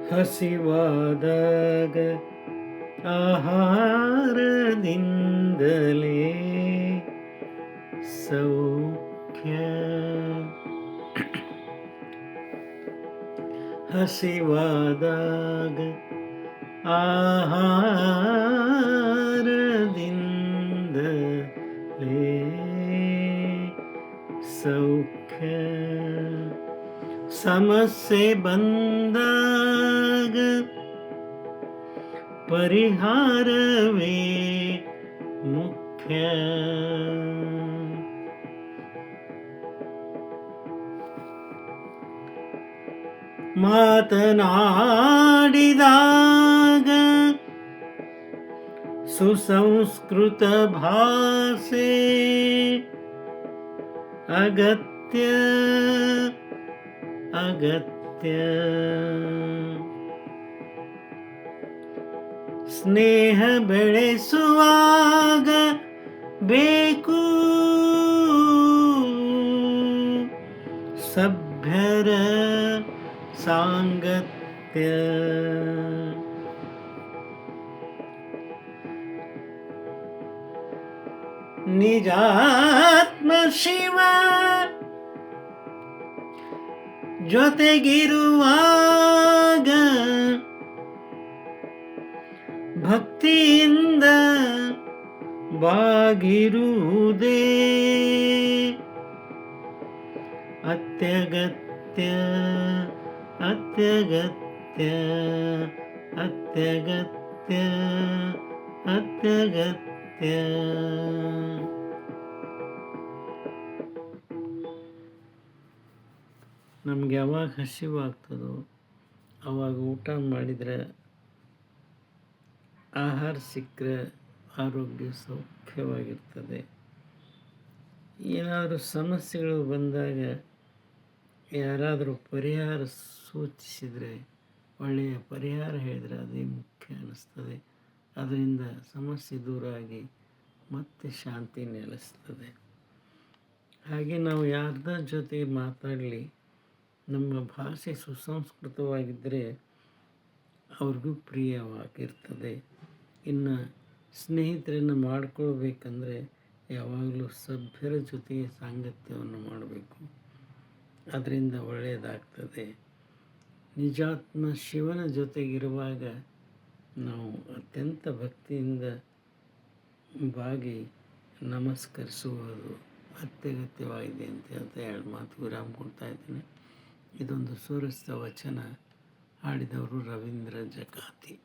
ಹಸಿವಾದಾಗ ಆಹಾರದಿಂದಲೇ ಸೌಖ್ಯ. ಹಸಿವಾದಾಗ ಆಹಾರದಿಂದಲೇ ಸೌಖ್ಯ. ಸಮಸ್ಯೆ ಬಂದಾಗ ಪರಿಹಾರವೇ ಮುಖ್ಯ. ಮಾತನಾಡಿದಾಗ ಸುಸಂಸ್ಕೃತ ಭಾಷೆ ಅಗತ್ಯ ಅಗತ್ಯ. ಸ್ನೇಹ ಬೆಳೆಸುವಾಗ ಬೇಕು ಸಭ್ಯರ ಸಾಂಗತ್ಯ. ನಿಜಾತ್ಮ ಶಿವ ಜೊತೆಗಿರುವಾಗ ಭಕ್ತಿಯಿಂದ ಬಾಗಿರುವುದೇ ಅತ್ಯಗತ್ಯ ಅತ್ಯಗತ್ಯ ಅತ್ಯಗತ್ಯ ಅತ್ಯಗತ್ಯ. ನಮ್ಗೆ ಯಾವಾಗ ಹಸಿವಾಗ್ತದೋ ಆವಾಗ ಊಟ ಮಾಡಿದರೆ, ಆಹಾರ ಸಿಕ್ಕರೆ ಆರೋಗ್ಯ ಸೌಖ್ಯವಾಗಿರ್ತದೆ. ಏನಾದರೂ ಸಮಸ್ಯೆಗಳು ಬಂದಾಗ ಯಾರಾದರೂ ಪರಿಹಾರ ಸೂಚಿಸಿದರೆ, ಒಳ್ಳೆಯ ಪರಿಹಾರ ಹೇಳಿದರೆ ಅದೇ ಮುಖ್ಯ ಅನ್ನಿಸ್ತದೆ. ಅದರಿಂದ ಸಮಸ್ಯೆ ದೂರ ಆಗಿ ಮತ್ತೆ ಶಾಂತಿ ನೆಲೆಸ್ತದೆ. ಹಾಗೆ ನಾವು ಯಾರ್ದಾರ ಜೊತೆ ಮಾತಾಡಲಿ, ನಮ್ಮ ಭಾಷೆ ಸುಸಂಸ್ಕೃತವಾಗಿದ್ದರೆ ಅವ್ರಿಗೂ ಪ್ರಿಯವಾಗಿರ್ತದೆ. ಇನ್ನು ಸ್ನೇಹಿತರನ್ನು ಮಾಡಿಕೊಳ್ಬೇಕಂದ್ರೆ ಯಾವಾಗಲೂ ಸಭ್ಯರ ಜೊತೆಗೆ ಸಾಂಗತ್ಯವನ್ನು ಮಾಡಬೇಕು. ಅದರಿಂದ ಒಳ್ಳೆಯದಾಗ್ತದೆ. ನಿಜಾತ್ಮ ಶಿವನ ಜೊತೆಗಿರುವಾಗ ನಾವು ಅತ್ಯಂತ ಭಕ್ತಿಯಿಂದ ಬಾಗಿ ನಮಸ್ಕರಿಸುವುದು ಅತ್ಯಗತ್ಯವಾಗಿದೆ ಅಂತ ಹೇಳ್ತಾ 2 ಮಾತು ವಿರಾಮ ಕೊಡ್ತಾ ಇದ್ದೇನೆ. ಇದೊಂದು ಸುರಸ್ತ ವಚನ. ಹಾಡಿದವರು ರವೀಂದ್ರ ಜಕಾತಿ.